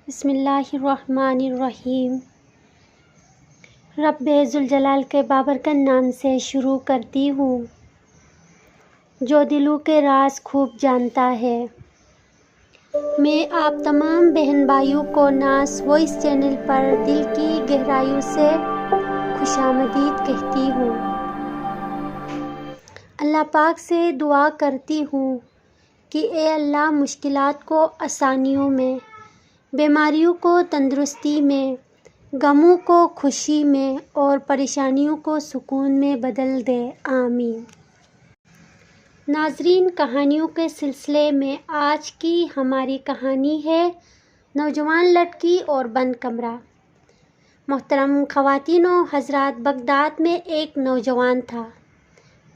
بسم اللہ الرحمن الرحیم۔ رب ذوالجلال کے بابرکت نام سے شروع کرتی ہوں، جو دلوں کے راز خوب جانتا ہے۔ میں آپ تمام بہن بھائیوں کو ناز وائس چینل پر دل کی گہرائیوں سے خوش آمدید کہتی ہوں۔ اللہ پاک سے دعا کرتی ہوں کہ اے اللہ، مشکلات کو آسانیوں میں، بیماریوں کو تندرستی میں، غموں کو خوشی میں اور پریشانیوں کو سکون میں بدل دے، آمین۔ ناظرین، کہانیوں کے سلسلے میں آج کی ہماری کہانی ہے نوجوان لڑکی اور بند کمرہ۔ محترم خواتین و حضرات، بغداد میں ایک نوجوان تھا۔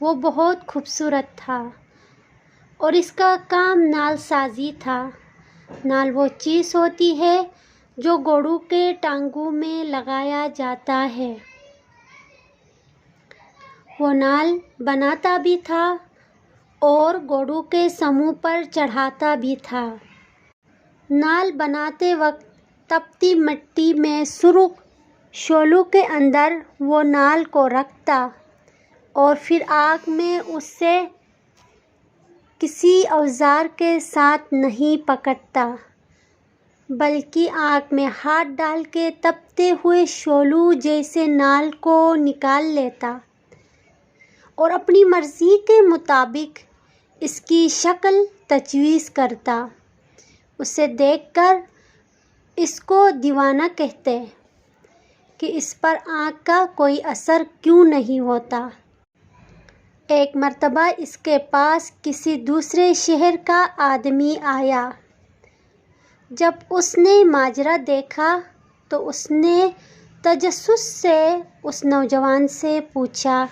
وہ بہت خوبصورت تھا اور اس کا کام نال سازی تھا۔ نال وہ چیز ہوتی ہے جو گھوڑوں کے ٹانگوں میں لگایا جاتا ہے۔ وہ نال بناتا بھی تھا اور گھوڑوں کے سموں پر چڑھاتا بھی تھا۔ نال بناتے وقت تپتی مٹی میں سرخ شعلوں کے اندر وہ نال کو رکھتا اور پھر آگ میں اسے کسی اوزار کے ساتھ نہیں پکڑتا، بلکہ آگ میں ہاتھ ڈال کے تپتے ہوئے شعلوں جیسے نال کو نکال لیتا اور اپنی مرضی کے مطابق اس کی شکل تجویز کرتا۔ اسے دیکھ کر اس کو دیوانہ کہتے کہ اس پر آگ کا کوئی اثر کیوں نہیں ہوتا۔ ایک مرتبہ اس کے پاس کسی دوسرے شہر کا آدمی آیا۔ جب اس نے ماجرا دیکھا تو اس نے تجسس سے اس نوجوان سے پوچھا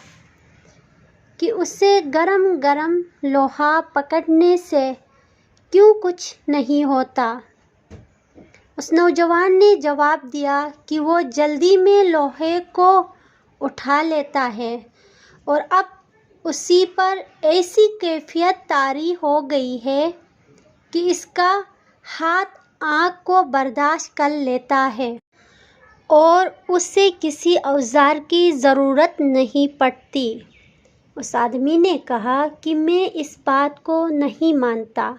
کہ اسے گرم گرم لوہا پکڑنے سے کیوں کچھ نہیں ہوتا۔ اس نوجوان نے جواب دیا کہ وہ جلدی میں لوہے کو اٹھا لیتا ہے اور اب اسی پر ایسی کیفیت طاری ہو گئی ہے کہ اس کا ہاتھ آگ کو برداشت کر لیتا ہے اور اسے کسی اوزار کی ضرورت نہیں پڑتی۔ اس آدمی نے کہا کہ میں اس بات کو نہیں مانتا،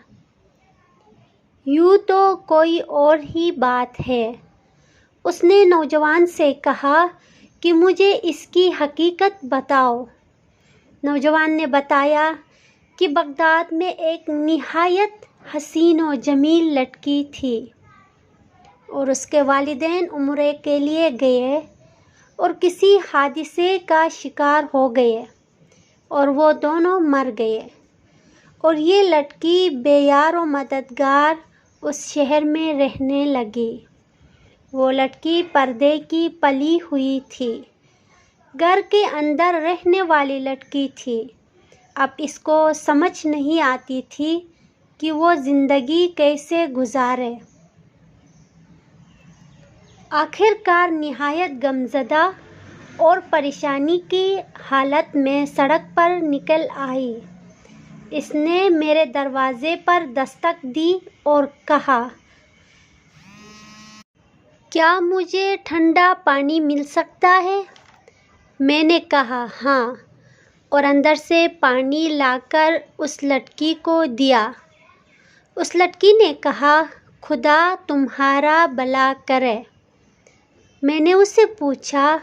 یوں تو کوئی اور ہی بات ہے۔ اس نے نوجوان سے کہا کہ مجھے اس کی حقیقت بتاؤ۔ نوجوان نے بتایا کہ بغداد میں ایک نہایت حسین و جمیل لڑکی تھی اور اس کے والدین عمرے کے لیے گئے اور کسی حادثے کا شکار ہو گئے اور وہ دونوں مر گئے اور یہ لڑکی بے یار و مددگار اس شہر میں رہنے لگی۔ وہ لڑکی پردے کی پلی ہوئی تھی، گھر کے اندر رہنے والی لڑکی تھی۔ اب اس کو سمجھ نہیں آتی تھی کہ وہ زندگی کیسے گزارے۔ آخر کار نہایت غمزدہ اور پریشانی کی حالت میں سڑک پر نکل آئی۔ اس نے میرے دروازے پر دستک دی اور کہا، کیا مجھے ٹھنڈا پانی مل سکتا ہے؟ میں نے کہا ہاں، اور اندر سے پانی لا کر اس لڑکی کو دیا۔ اس لڑکی نے کہا، خدا تمہارا بھلا کرے۔ میں نے اس سے پوچھا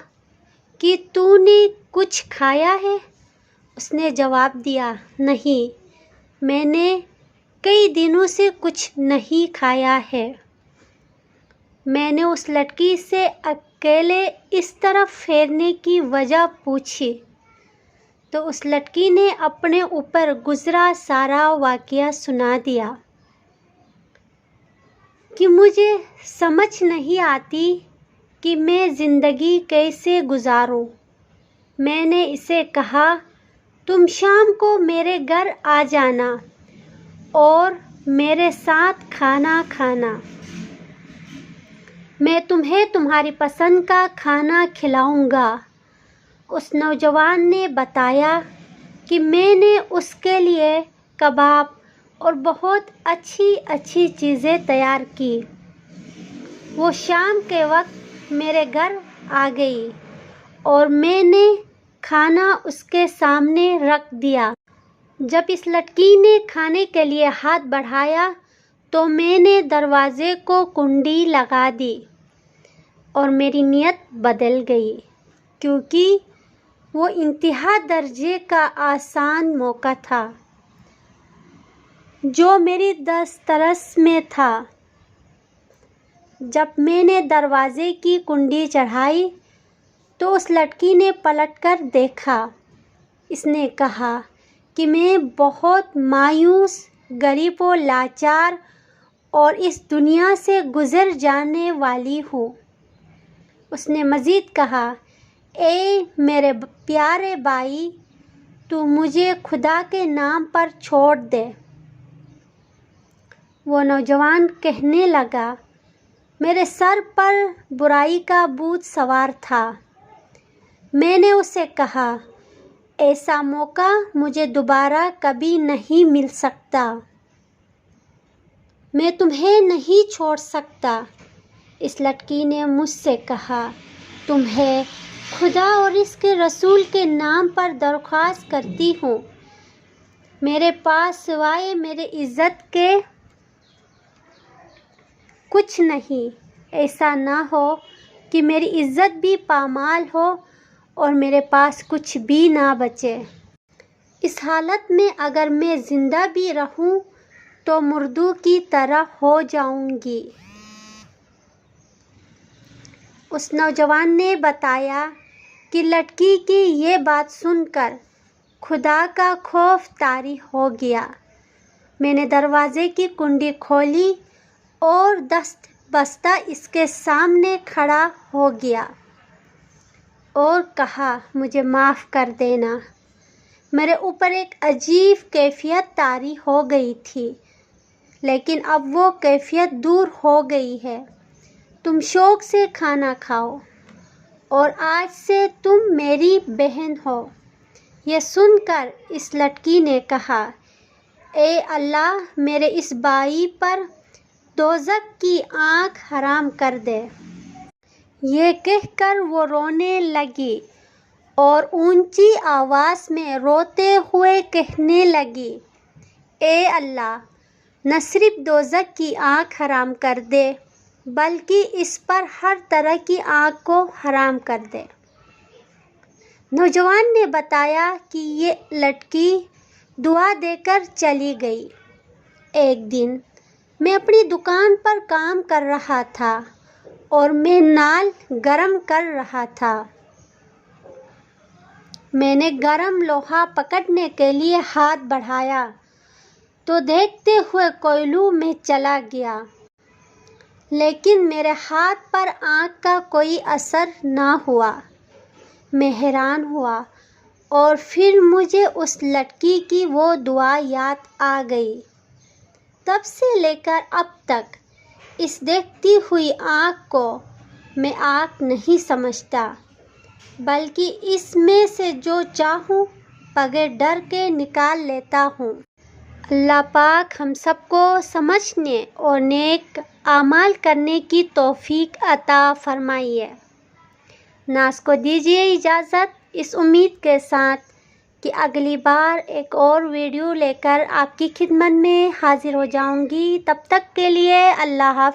کہ تو نے کچھ کھایا ہے؟ اس نے جواب دیا، نہیں، میں نے کئی دنوں سے کچھ نہیں کھایا ہے۔ میں نے اس لڑکی سے اکیلے اس طرف پھرنے کی وجہ پوچھی تو اس لڑکی نے اپنے اوپر گزرا سارا واقعہ سنا دیا کہ مجھے سمجھ نہیں آتی کہ میں زندگی کیسے گزاروں۔ میں نے اسے کہا، تم شام کو میرے گھر آ جانا اور میرے ساتھ کھانا کھانا۔ میں تمہیں تمہاری پسند کا کھانا کھلاؤں گا۔ اس نوجوان نے بتایا کہ میں نے اس کے لیے کباب اور بہت اچھی اچھی چیزیں تیار کی۔ وہ شام کے وقت میرے گھر آ گئی اور میں نے کھانا اس کے سامنے رکھ دیا۔ جب اس لڑکی نے کھانے کے لیے ہاتھ بڑھایا تو میں نے دروازے کو کنڈی لگا دی اور میری نیت بدل گئی، کیونکہ وہ انتہا درجے کا آسان موقع تھا جو میری دسترس میں تھا۔ جب میں نے دروازے کی کنڈی چڑھائی تو اس لڑکی نے پلٹ کر دیکھا۔ اس نے کہا کہ میں بہت مایوس، غریب و لاچار اور اس دنیا سے گزر جانے والی ہوں۔ اس نے مزید کہا، اے میرے پیارے بھائی، تو مجھے خدا کے نام پر چھوڑ دے۔ وہ نوجوان کہنے لگا، میرے سر پر برائی کا بھوت سوار تھا۔ میں نے اسے کہا، ایسا موقع مجھے دوبارہ کبھی نہیں مل سکتا۔ میں تمہیں نہیں چھوڑ سکتا۔ اس لڑکی نے مجھ سے کہا، تمہیں خدا اور اس کے رسول کے نام پر درخواست کرتی ہوں، میرے پاس سوائے میرے عزت کے کچھ نہیں۔ ایسا نہ ہو کہ میری عزت بھی پامال ہو اور میرے پاس کچھ بھی نہ بچے۔ اس حالت میں اگر میں زندہ بھی رہوں تو مردوں کی طرح ہو جاؤں گی۔ اس نوجوان نے بتایا کہ لڑکی کی یہ بات سن کر خدا کا خوف طاری ہو گیا۔ میں نے دروازے کی کنڈی کھولی اور دست بستہ اس کے سامنے کھڑا ہو گیا اور کہا، مجھے معاف کر دینا۔ میرے اوپر ایک عجیب کیفیت طاری ہو گئی تھی، لیکن اب وہ کیفیت دور ہو گئی ہے۔ تم شوق سے کھانا کھاؤ اور آج سے تم میری بہن ہو۔ یہ سن کر اس لڑکی نے کہا، اے اللہ، میرے اس بھائی پر دوزخ کی آگ حرام کر دے۔ یہ کہہ کر وہ رونے لگی اور اونچی آواز میں روتے ہوئے کہنے لگی، اے اللہ، نہ صرف دوزخ کی آگ حرام کر دے بلکہ اس پر ہر طرح کی آگ کو حرام کر دے۔ نوجوان نے بتایا کہ یہ لڑکی دعا دے کر چلی گئی۔ ایک دن میں اپنی دکان پر کام کر رہا تھا اور میں نال گرم کر رہا تھا۔ میں نے گرم لوہا پکڑنے کے لیے ہاتھ بڑھایا تو دیکھتے ہوئے کوئلوں میں چلا گیا، لیکن میرے ہاتھ پر آگ کا کوئی اثر نہ ہوا۔ میں حیران ہوا اور پھر مجھے اس لڑکی کی وہ دعا یاد آ گئی۔ تب سے لے کر اب تک اس دیکھتی ہوئی آگ کو میں آگ نہیں سمجھتا، بلکہ اس میں سے جو چاہوں بغیر ڈر کے نکال لیتا ہوں۔ اللہ پاک ہم سب کو سمجھنے اور نیک اعمال کرنے کی توفیق عطا فرمائے۔ ناز کو دیجیے اجازت، اس امید کے ساتھ کہ اگلی بار ایک اور ویڈیو لے کر آپ کی خدمت میں حاضر ہو جاؤں گی۔ تب تک کے لیے اللہ حافظ۔